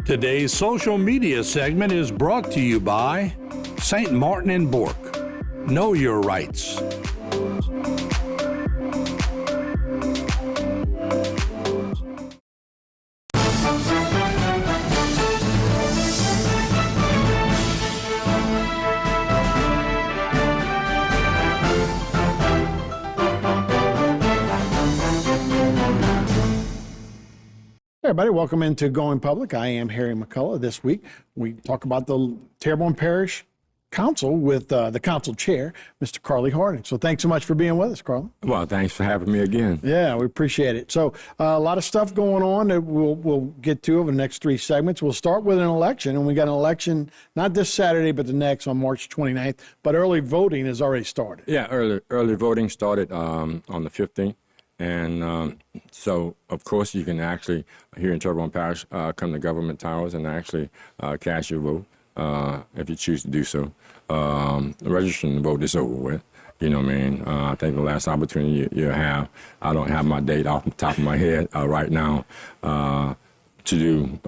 Today's social media segment is brought to you by St. Martin and Bourke. Know your rights. Hey everybody, welcome into Going Public. I am Harry McCullough. This week we talk about the Terrebonne Parish Council with the council chair, Mr. Carly Harding. So thanks so much for being with us, Carly. Well, thanks for having me again. Yeah, we appreciate it. So a lot of stuff going on that we'll get to over the next three segments. We'll start with an election, and we got an election not this Saturday, but the next on March 29th. But early voting has already started. Yeah, early voting started on the 15th. And so, of course, you can actually, here in Terrebonne Parish, come to government towers and actually cast your vote if you choose to do so. Registering to vote is over with. You know what I mean? I think the last opportunity you have, I don't have my date off the top of my head right now, to do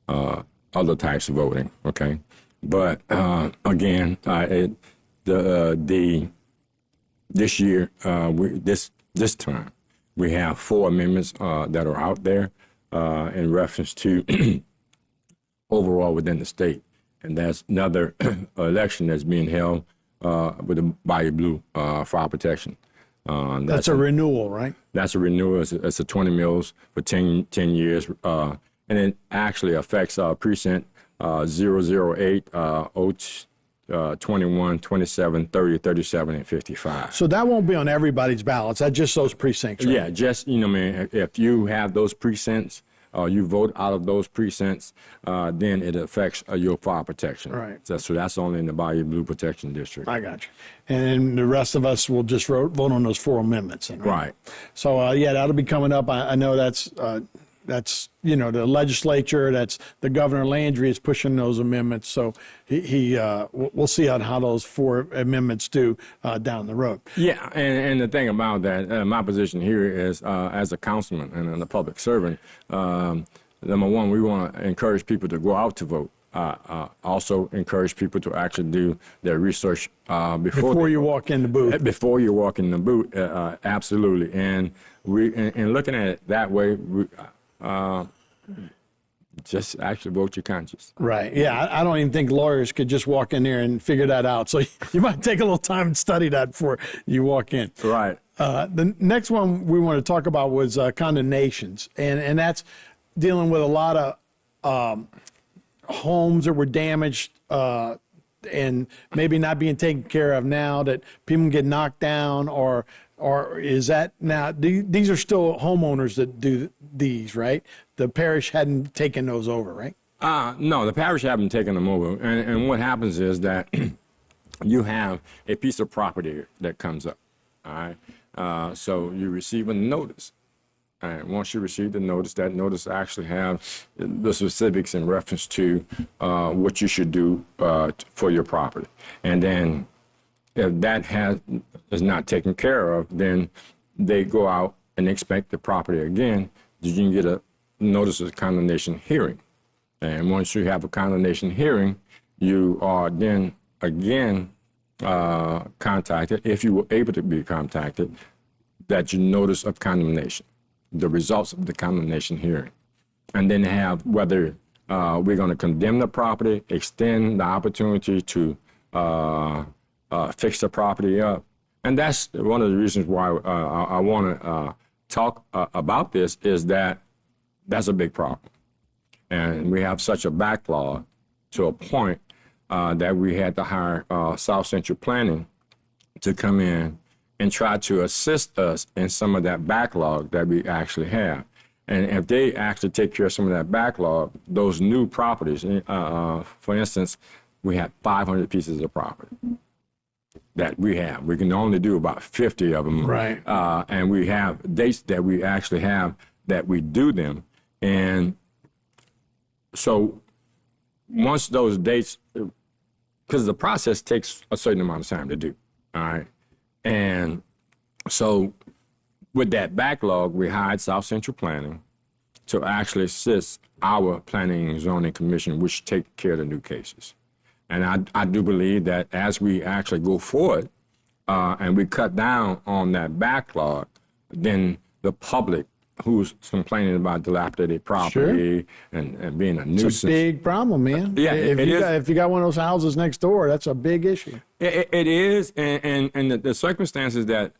other types of voting, okay? But again, this year, this time, we have 4 amendments that are out there in reference to overall within the state. And that's another election that's being held with the Bayou Blue Fire Protection. That's a renewal, right? That's a renewal. It's a 20 mills for 10 years. And it actually affects precinct 008, 21, 27, 30, 37, and 55. So that won't be on everybody's ballots. That's just those precincts, right? Yeah, just, you know, man, if you have those precincts, you vote out of those precincts, then it affects your fire protection. Right. So that's only in the Bayou Blue Protection District. I got you. And then the rest of us will just vote on those 4 amendments. Then, right? So, yeah, that'll be coming up. I know that's, you know, the legislature, that's the Governor Landry is pushing those amendments. So we'll see how those 4 amendments do down the road. Yeah, and the thing about that, my position here is as a councilman and a public servant, number one, we want to encourage people to go out to vote. Also encourage people to actually do their research before you walk in the booth. Before you walk in the booth, absolutely. And in looking at it that way, just actually vote your conscience. Right. Yeah. I don't even think lawyers could just walk in there and figure that out. So you might take a little time and study that before you walk in. Right. The next one we want to talk about was condemnations. And that's dealing with a lot of homes that were damaged and maybe not being taken care of now, that people get knocked down, or is that now, these are still homeowners that do these, right? The parish hadn't taken those over, right? No, the parish haven't taken them over. And what happens is that you have a piece of property that comes up, all right? So you receive a notice. And once you receive the notice, that notice actually have the specifics in reference to what you should do for your property. And then if that is not taken care of, then they go out and inspect the property again. You can get a notice of condemnation hearing. And once you have a condemnation hearing, you are then again contacted, if you were able to be contacted, that you notice of condemnation, the results of the condemnation hearing. And then have whether we're going to condemn the property, extend the opportunity to fix the property up. And that's one of the reasons why I want to talk about this, is that that's a big problem. And we have such a backlog to a point that we had to hire South Central Planning to come in and try to assist us in some of that backlog that we actually have. And if they actually take care of some of that backlog, those new properties, for instance, we have 500 pieces of property that we have. We can only do about 50 of them. Right. And we have dates that we actually have that we do them. And so once those dates, because the process takes a certain amount of time to do, all right? And so with that backlog, we hired South Central Planning to actually assist our Planning and Zoning Commission, which take care of the new cases. And I do believe that as we actually go forward and we cut down on that backlog, then the public who's complaining about dilapidated property and being a nuisance. It's a big problem, man. Yeah, if you got one of those houses next door, that's a big issue. It is, and the circumstances that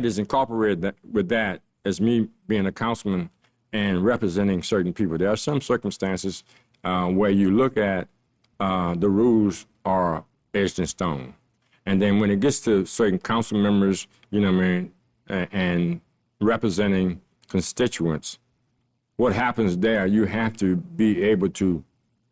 is incorporated with that as me being a councilman and representing certain people. There are some circumstances where you look at the rules are etched in stone. And then when it gets to certain council members, you know what I mean, and representing constituents, what happens there, you have to be able to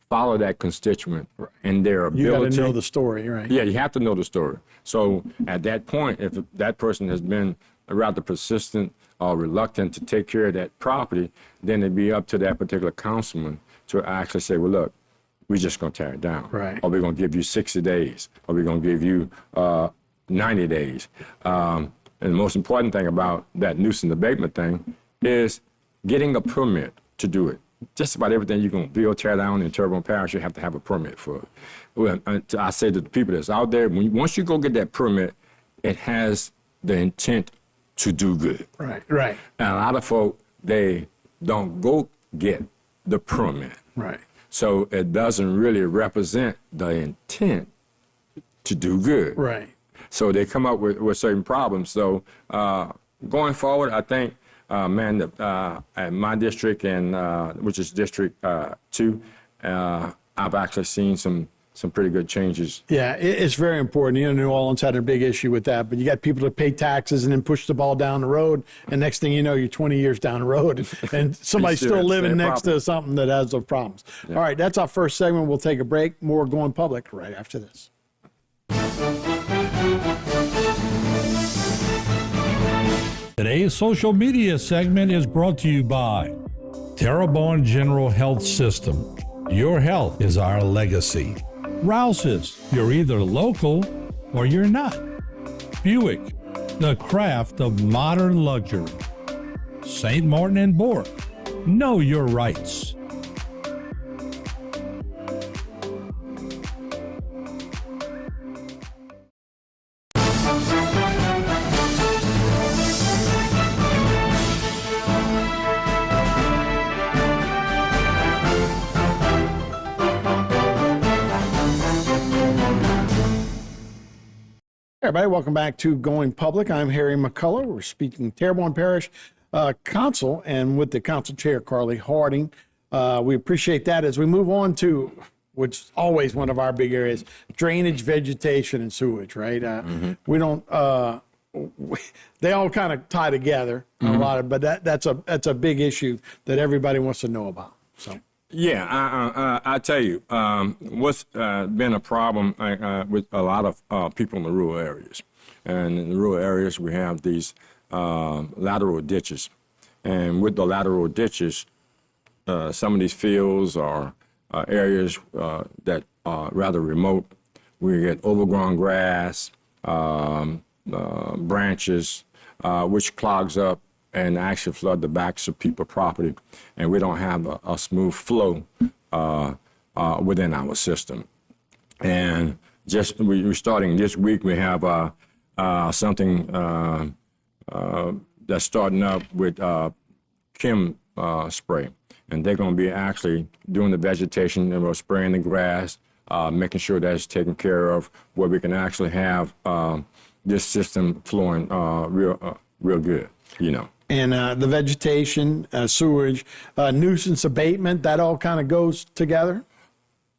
follow that constituent and their ability. You got to know the story, right? Yeah, you have to know the story. So at that point, if that person has been rather persistent or reluctant to take care of that property, then it'd be up to that particular councilman to actually say, well, look, we're just going to tear it down. Right. Or we're going to give you 60 days. Or we're going to give you 90 days. And the most important thing about that nuisance abatement thing is getting a permit to do it. Just about everything you're going to build, tear down in Terrebonne Parish, you have to have a permit for it. Well, I say to the people that's out there, once you go get that permit, it has the intent to do good. Right, right. And a lot of folk, they don't go get the permit. Right. So it doesn't really represent the intent to do good. Right. So they come up with certain problems. So going forward, I think, at my district, and which is District 2, I've actually seen some pretty good changes. Yeah, it's very important. You know, New Orleans had a big issue with that, but you got people to pay taxes and then push the ball down the road, and next thing you know, you're 20 years down the road, and somebody's still living next to something that has those problems. Yeah. All right, that's our first segment. We'll take a break. More Going Public right after this. Today's social media segment is brought to you by Terrebonne General Health System. Your health is our legacy. Rouse's, you're either local or you're not. Buick, the craft of modern luxury. St. Martin and Bork, know your rights. Everybody, welcome back to Going Public. I'm Harry McCullough. We're speaking Terrebonne Parish Council, and with the Council Chair, Carly Harding. We appreciate that. As we move on to, which is always one of our big areas, drainage, vegetation, and sewage, right? We don't, they all kind of tie together a lot of, but that's a big issue that everybody wants to know about, so. Yeah, I tell you, what's been a problem with a lot of people in the rural areas. And in the rural areas, we have these lateral ditches. And with the lateral ditches, some of these fields are areas that are rather remote. We get overgrown grass, branches, which clogs up and actually flood the backs of people's property, and we don't have a smooth flow within our system. And just we're starting this week, we have something that's starting up with chem spray, and they're going to be actually doing the vegetation, and we're spraying the grass, making sure that's taken care of, where we can actually have this system flowing real good, you know. And the vegetation, sewage, nuisance abatement, that all kind of goes together?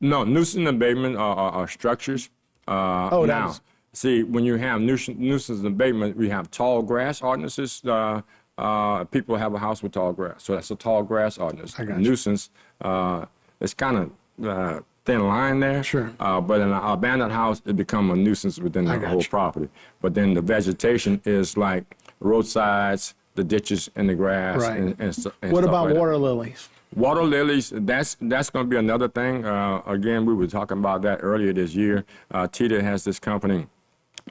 No, nuisance abatement are structures. Now, see, when you have nuisance abatement, we have tall grass ordinances. People have a house with tall grass, so that's a tall grass ordinance. Nuisance, it's kind of thin line there. Sure. But in an abandoned house, it becomes a nuisance within the whole property. But then the vegetation is like roadsides, the ditches and the grass. Right. And what stuff about like water that. lilies? Water lilies, that's going to be another thing. Again, we were talking about that earlier this year. TITA has this company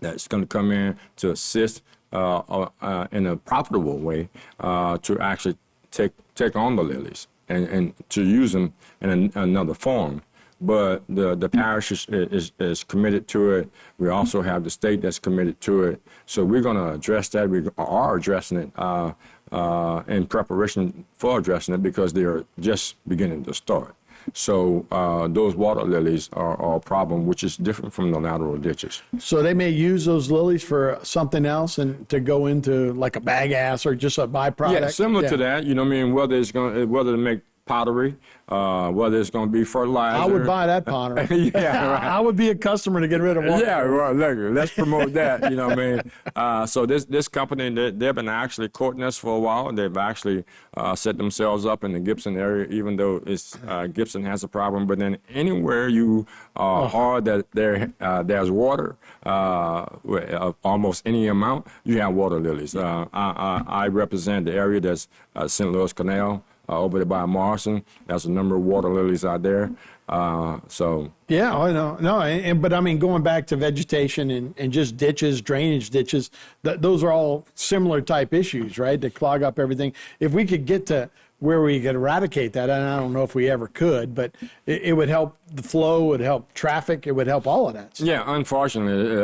that's going to come in to assist in a profitable way to actually take on the lilies and to use them in another form. But the parish is committed to it. We also have the state that's committed to it. So we're going to address that. We are addressing it in preparation for addressing it because they are just beginning to start. So those water lilies are a problem, which is different from the lateral ditches. So they may use those lilies for something else and to go into like a bagasse or just a byproduct? Yeah, similar to that. You know what I mean? Whether to make pottery, whether it's going to be fertilizer. I would buy that pottery. Yeah, right. I would be a customer to get rid of water. Yeah, well, look, let's promote that. You know what I mean? So this company, they've been actually courting us for a while. They've actually set themselves up in the Gibson area, even though Gibson has a problem. But then anywhere you are that there's water, of almost any amount, you have water lilies. I represent the area that's St. Louis Canal. Over there by Morrison, there's a number of water lilies out there. So yeah, I know. No, but I mean, going back to vegetation and just ditches, drainage ditches, those are all similar type issues, right? To clog up everything. If we could get to where we could eradicate that, and I don't know if we ever could, but it would help the flow, it would help traffic, it would help all of that stuff. Yeah, unfortunately,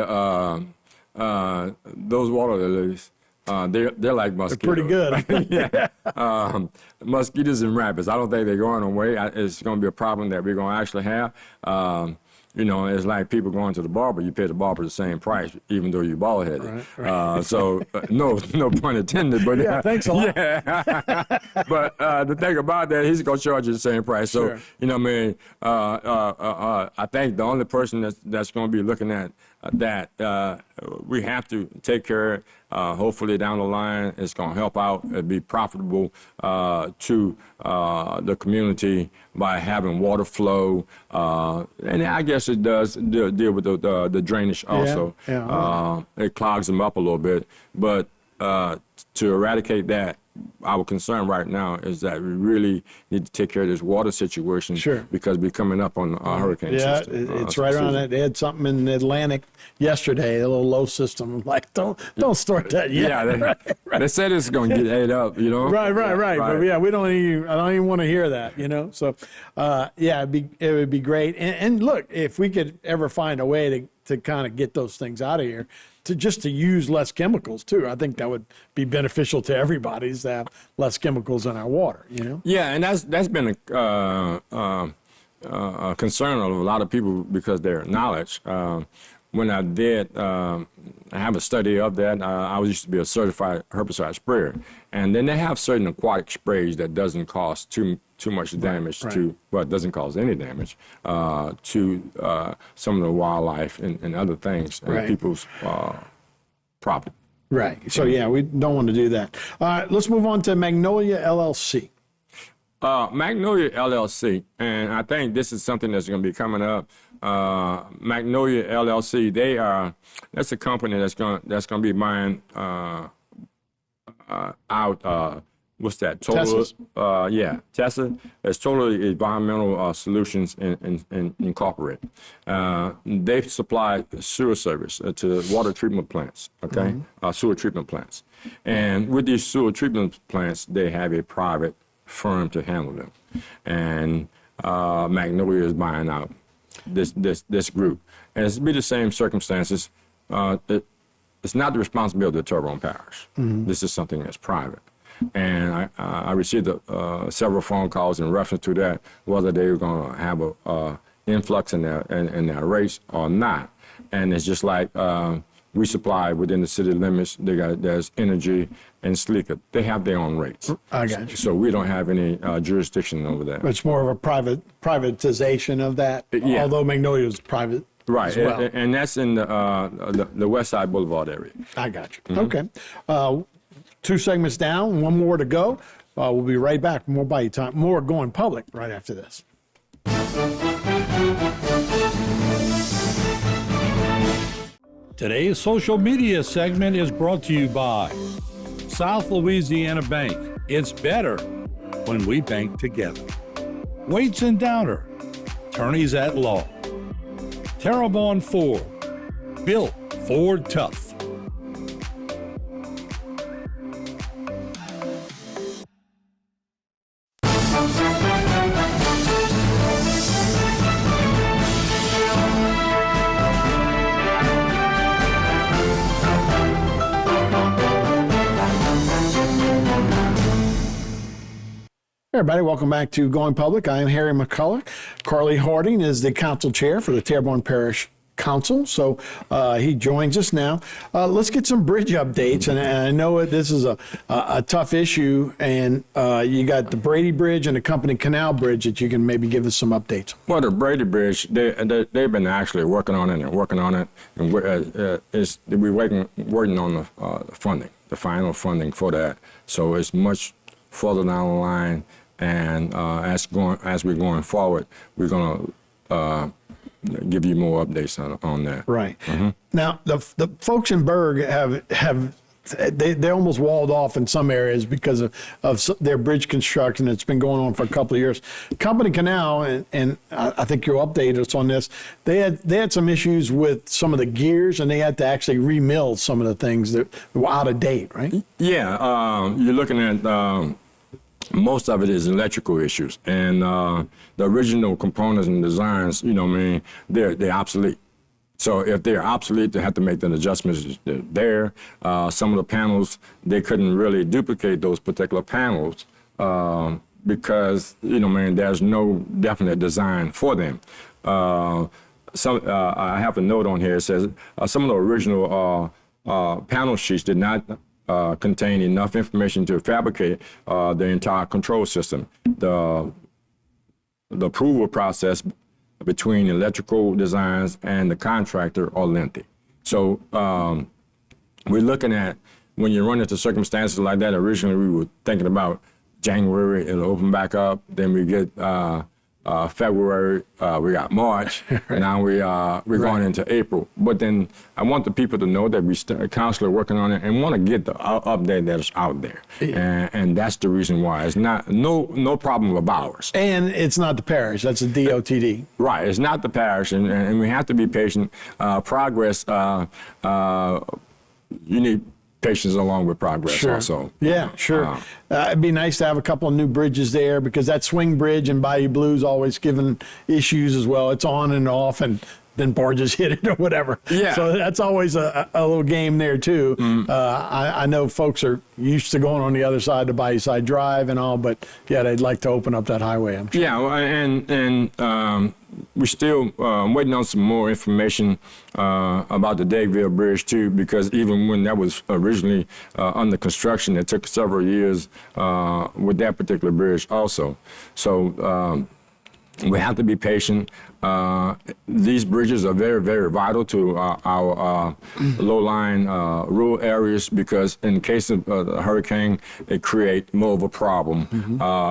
those water lilies, they're like mosquitoes. They're pretty good. Yeah. Mosquitoes and rabbits. I don't think they're going away. It's going to be a problem that we're going to actually have. It's like people going to the barber. You pay the barber the same price, even though you're bald-headed. Right. No pun intended. But yeah, thanks a lot. Yeah. But the thing about that, he's going to charge you the same price. So, sure. You know what I mean? I think the only person that's going to be looking at that we have to take care of. Hopefully down the line, it's going to help out. It'll be profitable to the community by having water flow. And I guess it does deal with the drainage also. Yeah. It clogs them up a little bit. But to eradicate that, our concern right now is that we really need to take care of this water situation. Sure. Because we're coming up on a hurricane system. Yeah, it's right around that. They had something in the Atlantic yesterday, a little low system. Like, don't start that yet. Yeah, they said it's going to get ate up, you know. Right. But yeah, I don't even want to hear that, you know. So, it would be great. And look, if we could ever find a way to kind of get those things out of here, to use less chemicals too. I think that would be beneficial to everybody, is to have less chemicals in our water, you know? Yeah, and that's been a concern of a lot of people because their knowledge. When I did I have a study of that, I used to be a certified herbicide sprayer. And then they have certain aquatic sprays that doesn't cause too much damage it doesn't cause any damage to some of the wildlife and other things and people's property. Right. So, yeah, we don't want to do that. All right, let's move on to Magnolia LLC. Magnolia LLC, and I think this is something that's going to be coming up. Magnolia LLC, that's a company that's going to be buying out. What's that? Tessa. It's Totally Environmental Solutions Incorporated. They supply sewer service to water treatment plants, okay? Sewer treatment plants. And with these sewer treatment plants, they have a private firm to handle them. And Magnolia is buying out this group. And it's be the same circumstances. It's not the responsibility of the Terrebonne Parish. This is something that's private. And I received several phone calls in reference to that, whether they were going to have a influx in their rates or not. And it's just like we supply within the city limits. There's Energy and Sleeker. They have their own rates. I got you. So we don't have any jurisdiction over that. It's more of a privatization of that, although Magnolia is private. Right, as well. And that's in the West Side Boulevard area. I got you. Okay. 2 segments down, 1 more to go. We'll be right back. More Bayou Time, more going public right after this. Today's social media segment is brought to you by South Louisiana Bank. It's better when we bank together. Waits and Downer, attorneys at law. Terrebonne Ford, built Ford tough. Hey everybody, welcome back to Going Public. I am Harry McCullough. Carly Harding is the council chair for the Terrebonne Parish Council, so he joins us now. Let's get some bridge updates, and I know this is a tough issue, and you got the Brady Bridge and the Company Canal Bridge that you can maybe give us some updates. Well, the Brady Bridge, they've been actually working on it, and we're waiting on the funding, the final funding for that. So it's much further down the line, and as we're going forward, we're going to give you more updates on that. Right. Mm-hmm. Now, the folks in Berg have they almost walled off in some areas because of their bridge construction that's been going on for a couple of years. Company Canal, and I think you'll update us on this, they had some issues with some of the gears, and they had to actually remill some of the things that were out of date, right? Yeah, you're looking at most of it is electrical issues, and the original components and designs, they're obsolete. So if they're obsolete, they have to make the adjustments there. Some of the panels, they couldn't really duplicate those particular panels because, there's no definite design for them. I have a note on here. It says some of the original panel sheets did not contain enough information to fabricate the entire control system. The approval process between electrical designs and the contractor are lengthy. So we're looking at, when you run into circumstances like that, originally we were thinking about January, it'll open back up, then we get February, we got March, right. Now we're going into April. But then I want the people to know that we're constantly working on it and want to get the update that's out there. And that's the reason why. It's not no problem of ours. And it's not the parish, that's a DOTD. Right, it's not the parish, and we have to be patient. Progress, you need patience along with progress. Sure. Also. Yeah, sure. It'd be nice to have a couple of new bridges there, because that swing bridge in Bayou Blue's always given issues as well. It's on and off, and then barges hit it or whatever. Yeah. So that's always a little game there too. Mm. I know folks are used to going on the other side of Bayou Side Drive and all, but yeah, they'd like to open up that highway, I'm sure. Yeah, and we're still waiting on some more information about the Dageville Bridge too, because even when that was originally under construction, it took several years with that particular bridge also. So we have to be patient. These bridges are very, very vital to our low-lying rural areas, because in case of a hurricane, it creates more of a problem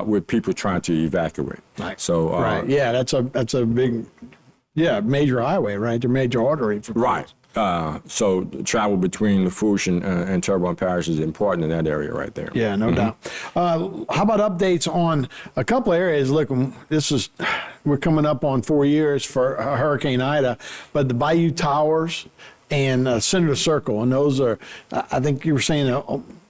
with people trying to evacuate. Right. So right. Yeah, that's a big, major highway, right? A major artery for people. Right. So travel between Lafourche and Terrebonne Parish is important in that area right there. Yeah, no doubt. How about updates on a couple areas? Look, we're coming up on 4 years for Hurricane Ida, but the Bayou Towers and Senator Circle, and those are, I think you were saying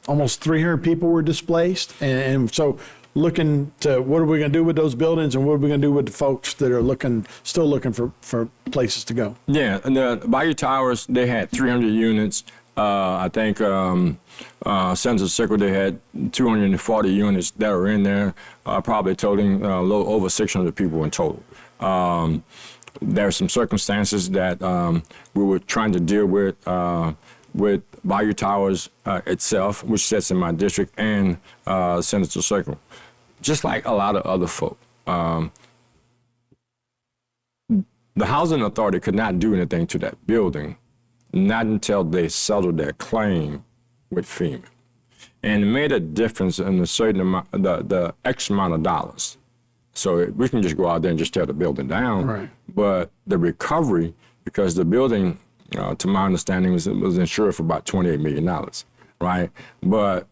almost 300 people were displaced, and so looking to what are we going to do with those buildings, and what are we going to do with the folks that are still looking for places to go? Yeah, and the Bayou Towers, they had 300 units. I think Senator Circle, they had 240 units that were in there, probably totaling a little over 600 people in total. There are some circumstances that we were trying to deal with Bayou Towers itself, which sits in my district, and Senator Circle. Just like a lot of other folk. The Housing Authority could not do anything to that building, not until they settled their claim with FEMA. And it made a difference in a certain amount, the X amount of dollars. So we can just go out there and just tear the building down. Right. But the recovery, because the building, to my understanding, was insured for about $28 million, right? But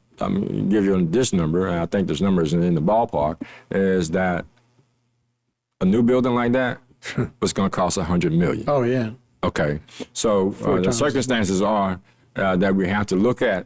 give you this number, and I think this number is in the ballpark, is that a new building like that was going to cost $100 million. Oh, yeah. Okay. So the circumstances are that we have to look at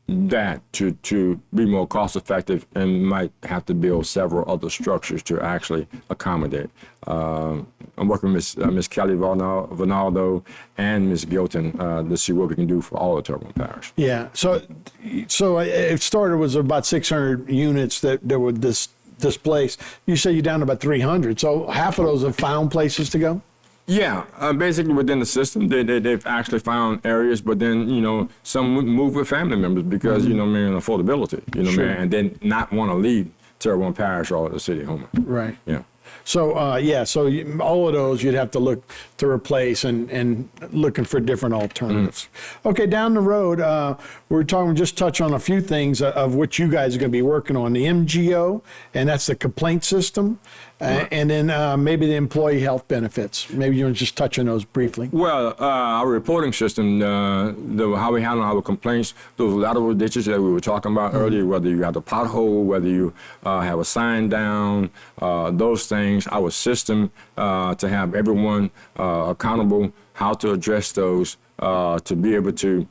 that to be more cost effective and might have to build several other structures to actually accommodate. I'm working with Ms. Kelly Vinaldo and Ms. Gilton to see what we can do for all of Terrebonne Parish. Yeah. So it started was about 600 units that were displaced. You say you're down to about 300. So half of those have found places to go? Yeah, basically within the system, they've actually found areas, but then, you know, some move with family members because, you know, man, affordability, you know, Sure. man, and then not want to leave Terrebonne Parish or the city of Houma. Right. Yeah. So, all of those you'd have to look to replace and looking for different alternatives. Okay, down the road, we're just touch on a few things of what you guys are going to be working on. The MGO, and that's the complaint system, and then maybe the employee health benefits. Maybe you want to just touch on those briefly. Well, our reporting system, how we handle our complaints, those lateral ditches that we were talking about earlier, whether you have a pothole, whether you have a sign down, those things, our system to have everyone accountable, how to address those, to be able to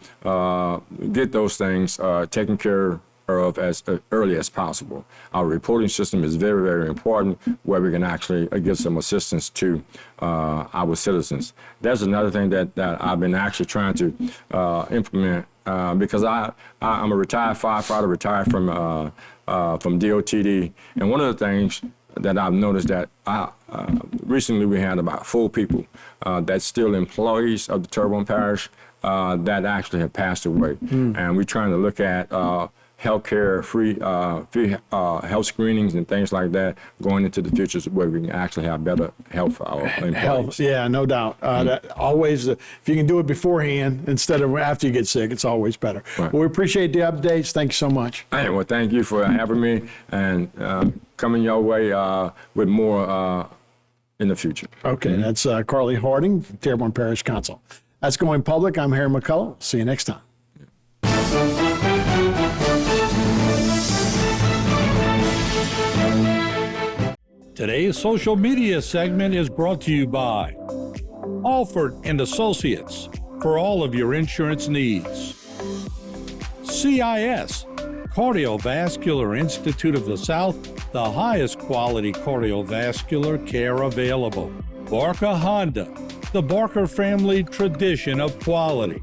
get those things taken care of as early as possible. Our reporting system is very, very important where we can actually give some assistance to our citizens. That's another thing that I've been actually trying to implement because I'm a retired firefighter, retired from DOTD, and one of the things that I've noticed that recently we had about 4 people that's still employees of the Terrebonne Parish that actually have passed away. And we're trying to look at healthcare, free health screenings and things like that going into the future where we can actually have better health for our employees. Health, yeah, no doubt. That always, if you can do it beforehand instead of after you get sick, it's always better. Right. Well, we appreciate the updates. Thank you so much. Hey, well, thank you for having me and coming your way with more in the future. Okay, that's Carly Harding, Terrebonne Parish Council. That's Going Public. I'm Harry McCullough. See you next time. Today's social media segment is brought to you by Alford and Associates for all of your insurance needs. CIS, Cardiovascular Institute of the South, the highest quality cardiovascular care available. Barker Honda, the Barker family tradition of quality.